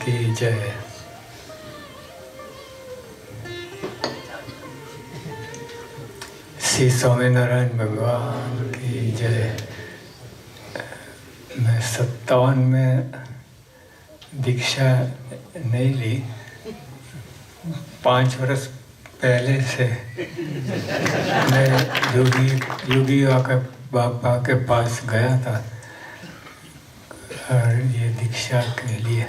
की जय। श्री स्वामीनारायण भगवान की जय। मैं 57 में दीक्षा नहीं ली, 5 वर्ष पहले से मैं योगी बाबा के पास गया था और ये दीक्षा के लिए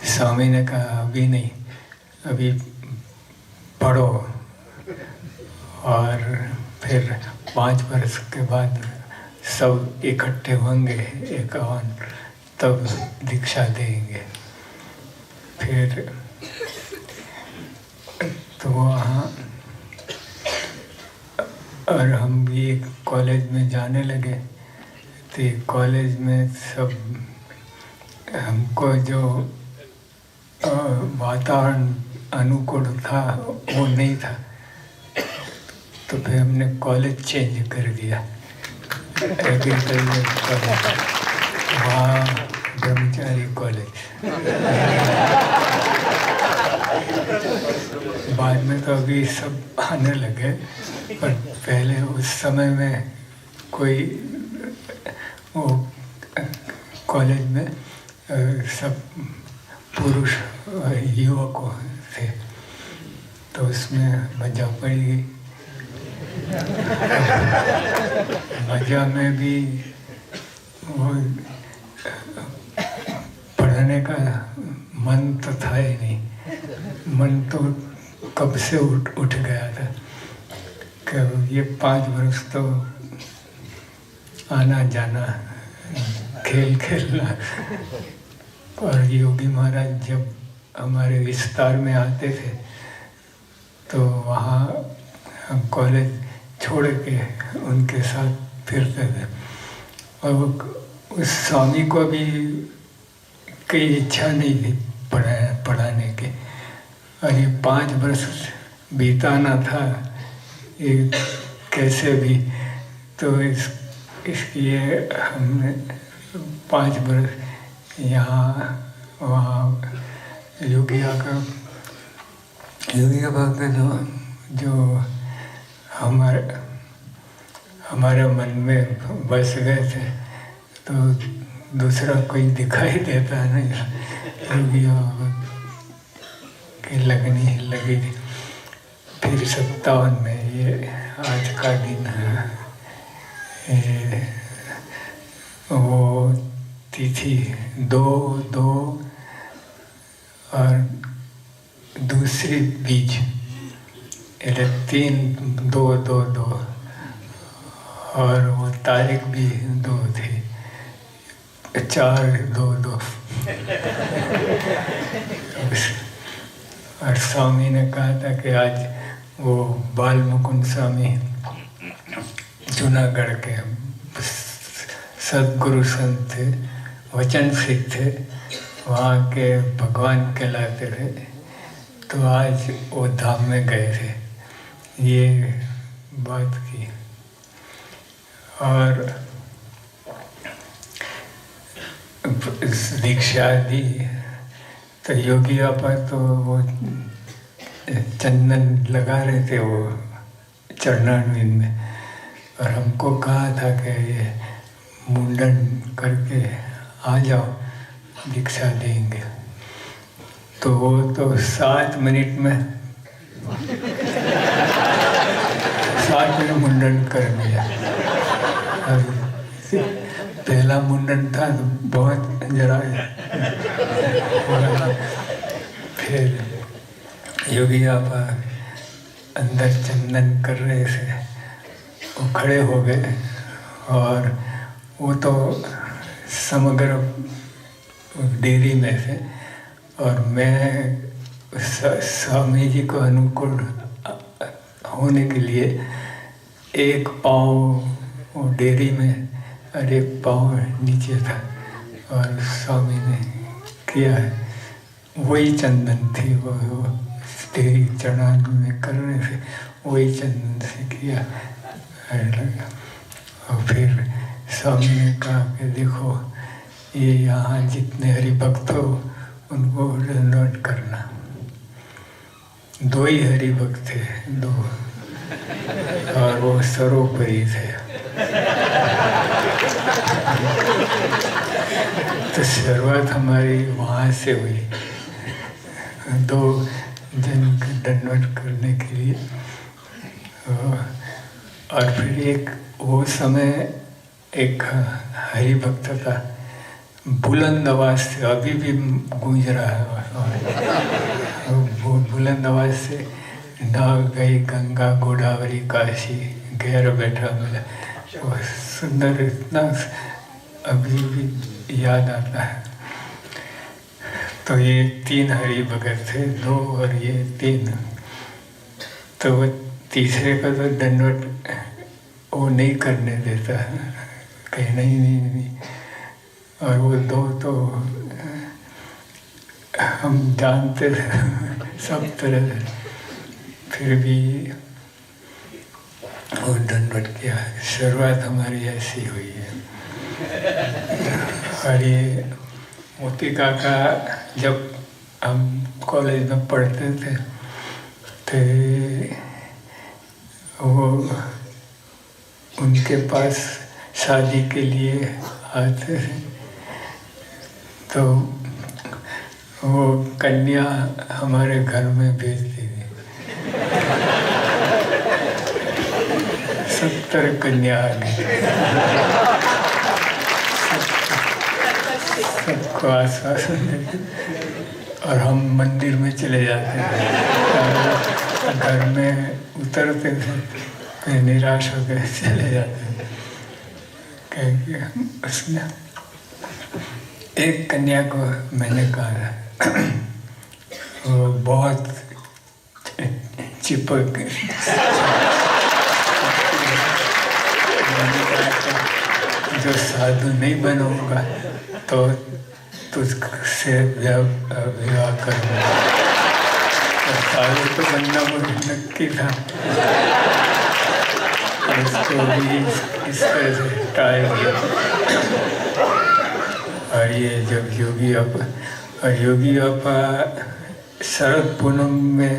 स्वामी ने कहा अभी नहीं, अभी पढ़ो और फिर 5 वर्ष के बाद सब इकट्ठे होंगे 51, तब दीक्षा देंगे। फिर तो वहाँ और हम भी कॉलेज में जाने लगे, तो कॉलेज में सब हमको जो वातावरण अनुकूल था वो नहीं था, तो फिर हमने कॉलेज चेंज कर दिया, एग्रीकल्चर कॉलेज, वहाँ ब्रह्मचारी कॉलेज। बाद में तो अभी सब आने लगे, पर पहले उस समय में कोई वो कॉलेज में सब पुरुष युवक थे, तो उसमें मजा पड़ी गई। मजा में भी वो पढ़ने का मन तो था ही नहीं, मन तो कब से उठ गया था कि ये 5 वर्ष तो आना जाना, खेल खेलना। और योगी महाराज जब हमारे विस्तार में आते थे तो वहाँ हम कॉलेज छोड़ के उनके साथ फिरते थे, और उस स्वामी को भी कोई इच्छा नहीं थी पढ़ाने की, और ये 5 वर्ष बिताना था ये कैसे भी, तो इसलिए हमने 5 वर्ष यहाँ वहाँ योगी बाबा के जो हमारे मन में बस गए थे, तो दूसरा कोई दिखाई देता नहीं, योगी बाबा की लगनी लगी थी। फिर 57 में ये आज का दिन है, वो तिथि 2 और दूसरी बीज, 3-2-2-2, और वो तारीख भी 2 थी, 4-2-2। और स्वामी ने कहा था कि आज वो बाल मुकुंद स्वामी जूनागढ़ के सदगुरु संत थे, वचन सिद्ध थे, वहाँ के भगवान कहलाते थे, तो आज वो धाम में गए थे, ये बात की। और दीक्षा दी तो योगी बाबा तो वो चंदन लगा रहे थे वो चरणारविंद में, और हमको कहा था कि ये मुंडन करके आ जाओ, दीक्षा देंगे। तो वो तो 7 मिनट में 7 मिनट मुंडन कर दिया। पहला मुंडन था तो बहुत जरा, फिर योगी बाबा अंदर चंदन कर रहे थे, वो खड़े हो गए, और वो तो समग्र डेरी में थे, और मैं स्वामी जी को अनुकूल होने के लिए एक पाँव वो डेरी में और एक पाँव नीचे था, और स्वामी ने किया है, वही चंदन थी, वो डेरी चढ़ाने में कर रहे थे, वही चंदन से किया लगा। और फिर स्वामी ने कहा कि देखो ये यहाँ जितने हरि भक्त हो उनको दंडवत करना। 2 ही हरि भक्त थे, 2, और वो सर्वोपरि थे। तो शुरुआत हमारी वहाँ से हुई, 2 जन दंडवत करने के लिए। और फिर एक वो समय एक हरि भक्त था, बुलंद आवाज से, अभी भी गूंज रहा है, बुलंद आवाज से, ना गई गंगा गोदावरी काशी घेर बैठा मिला। वो सुंदर, इतना अभी भी याद आता है। तो ये 3 हरि भगत थे, 2 और ये 3। तो वो तीसरे का तो दंडवत वो नहीं करने देता, कहीं नहीं। और वो 2 तो हम जानते थे सब तरह से, फिर भी वो दंडवत किया। शुरुआत हमारी ऐसी हुई है। और ये मोती काका जब हम कॉलेज में पढ़ते थे तो वो उनके पास शादी के लिए आते थे, तो वो कन्या हमारे घर में भेजती थी। 70 कन्या आ गई, सबको आश्वासन देते, और हम मंदिर में चले जाते थे। घर में उतरते थे, फिर निराश होकर चले जाते थे। क्योंकि उसने एक कन्या को मैंने कहा वो बहुत चिपक, जो साधु नहीं बनूंगा तो तुझसे विवाह करूँगा। साधु तो बनना मुझे नक्की था, इसको भी इस तरह से ट्राई किया। और ये जब योगी आपा शरद पूनम में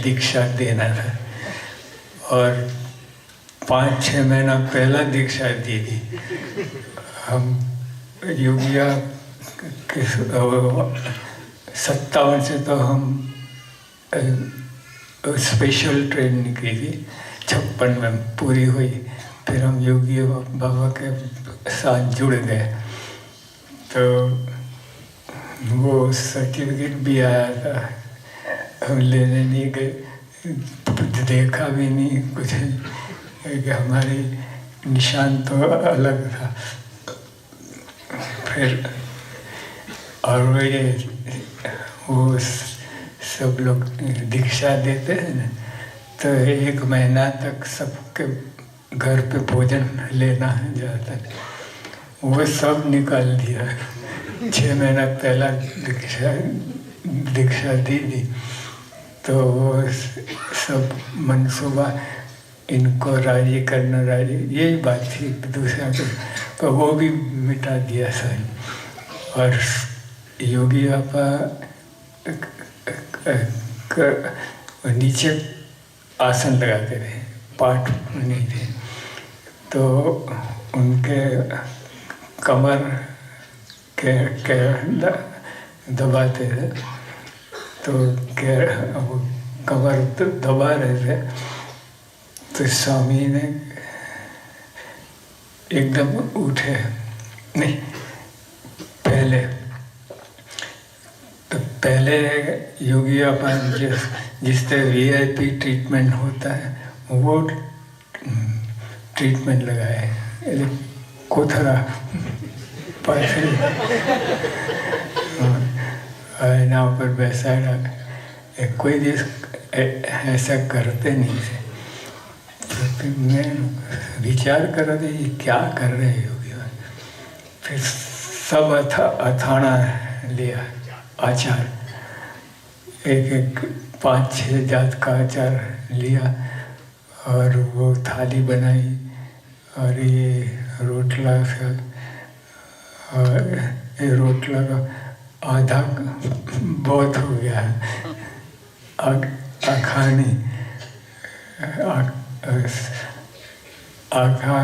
दीक्षा देना था, और 5-6 महीना पहला दीक्षा दी थी। हम योगिया के 57 से तो हम स्पेशल ट्रेन निकली थी, 56 में पूरी हुई। फिर हम योगी बाबा के साथ जुड़ गए, तो वो सर्टिफिकेट भी आया था, हम लेने नहीं गए, देखा भी नहीं कुछ, कि हमारी निशान तो अलग था। फिर और वो सब लोग दीक्षा देते हैं ना, तो 1 महीना तक सबके घर पे भोजन लेना जाता है, वो सब निकाल दिया। 6 महीना पहला दीक्षा दी थी, तो वो सब मनसूबा इनको राजी करना, यही बात थी दूसरा को, तो वो भी मिटा दिया सही। और योगी आपा नीचे आसन लगाते थे, पाठ नहीं थे, तो उनके कमर के दबाते थे, तो कमर दबा रहे थे, तो स्वामी ने एकदम उठे, नहीं पहले योगी अपन जिस तरह VIP ट्रीटमेंट होता है वो ट्रीटमेंट लगाए, कोथरा पाथरी ना ऊपर बैसाड़ा, कोई भी ऐसा करते नहीं थे। तो मैं विचार कर रहा था ये क्या कर रहे हैं योगी। फिर सब अथाना लिया, आचार, एक 5-6 जात का आचार लिया, और वो थाली बनाई, और ये रोटला से और ये रोटला का आधा बहुत हो गया है, खाने आधा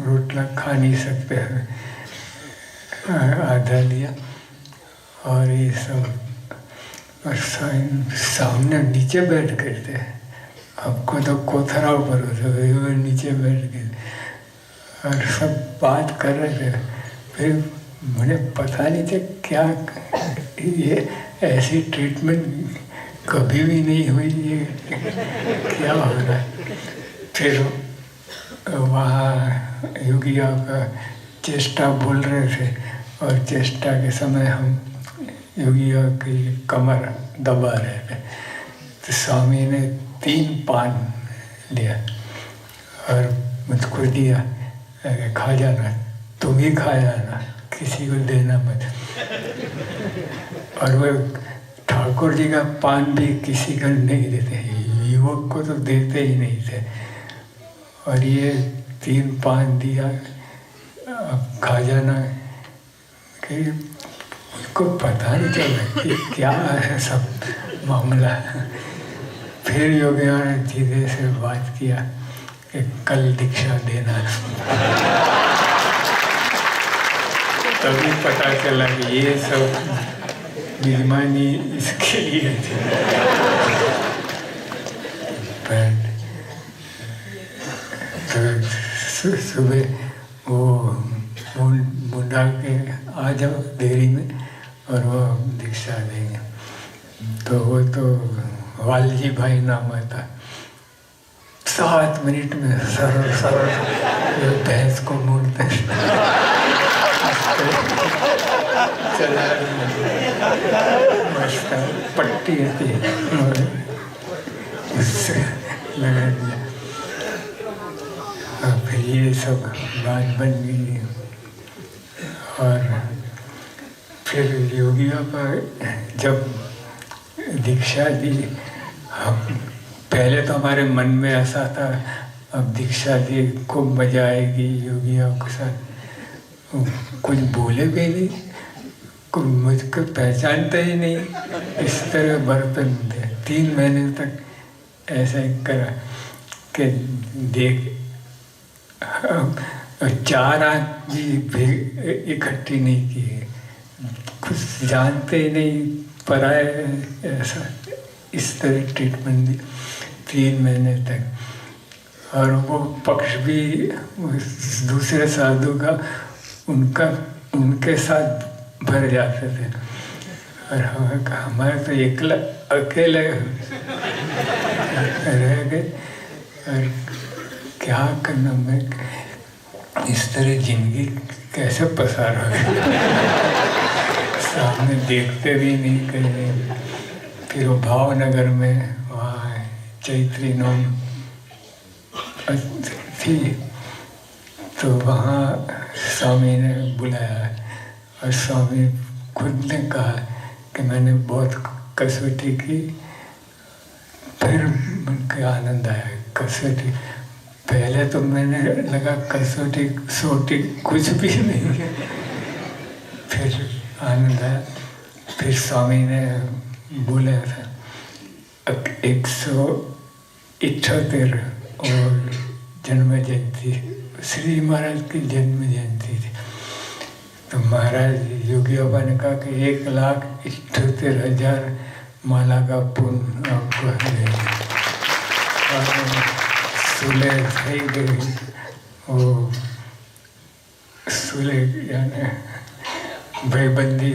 रोटला खा नहीं सकते हैं, आधा लिया। और ये सब और सामने नीचे बैठ कर थे, आपको तो कोथरा ऊपर होता, नीचे बैठ के और सब बात कर रहे थे। फिर मुझे पता नहीं था क्या ये ऐसी ट्रीटमेंट कभी भी नहीं हुई, ये क्या हो रहा है। फिर वहाँ योगिया का चेष्टा बोल रहे थे और चेष्टा के समय हम योगिया की कमर दबा रहे थे, तो स्वामी ने 3 पान लिया और मुझको दिया, खा जाना, तुम ही खा जाना, किसी को देना मत। और वो ठाकुर जी का पान भी किसी को नहीं देते, युवक को तो देते ही नहीं थे। और ये 3 पान दिया, अब खा जाना, कि उसको पता नहीं चला कि क्या है सब मामला। फिर योगिया ने धीरे से बात किया कि कल दीक्षा देना। तभी पता चला कि ये सब मेजबानी इसके लिए थी। तो सुबह वो मुंडा के आ जाओ देरी में और वो दीक्षा देंगे। तो वो तो वालजी भाई नाम आता, 7 मिनट में सरल भैंस को मोड़ते चला मस्त पट्टी थी और उससे लगा दिया। फिर ये सब बात बन गई और फिर योगियों पर जब दीक्षा दी, हम पहले तो हमारे मन में ऐसा था अब दीक्षा दी खूब मजा आएगी योगियों के साथ, कुछ बोले भी नहीं, कुछ मुझको पहचानते ही नहीं, इस तरह बर्तन थे। 3 महीने तक ऐसा ही करा कि देख 4 आदमी भी इकट्ठी नहीं की, कुछ जानते ही नहीं, पराए ऐसा, इस तरह ट्रीटमेंट दी 3 महीने तक। और वो पक्ष भी दूसरे साधु का उनके साथ भर जाते थे और हमारे तो अकेले रह गए। और क्या करना, मैं इस तरह जिंदगी कैसे पसार हो गई, सामने देखते भी नहीं कहीं। फिर वो भावनगर में वहाँ चैत्री नौम थी, तो वहाँ स्वामी ने बुलाया और स्वामी खुद ने कहा कि मैंने बहुत कसौटी की। फिर उनके आनंद आया, कसौटी पहले तो मैंने लगा कसौटी सोटी कुछ भी नहीं है, फिर आनंद आया। फिर स्वामी ने बोला था 178 और जन्म जयंती, श्री महाराज की जन्म जयंती थी। तो महाराज योगी बाबा ने कहा कि 1,78,000 माला का पुण्य आपको है। सुले થઈ गई, वो सुले यानी भाईबंदी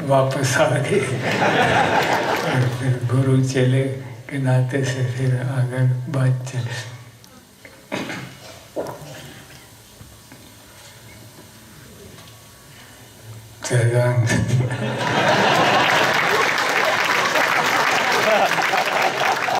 वापस आ गई और फिर गुरु चले के नाते से फिर आगे बात चली। चल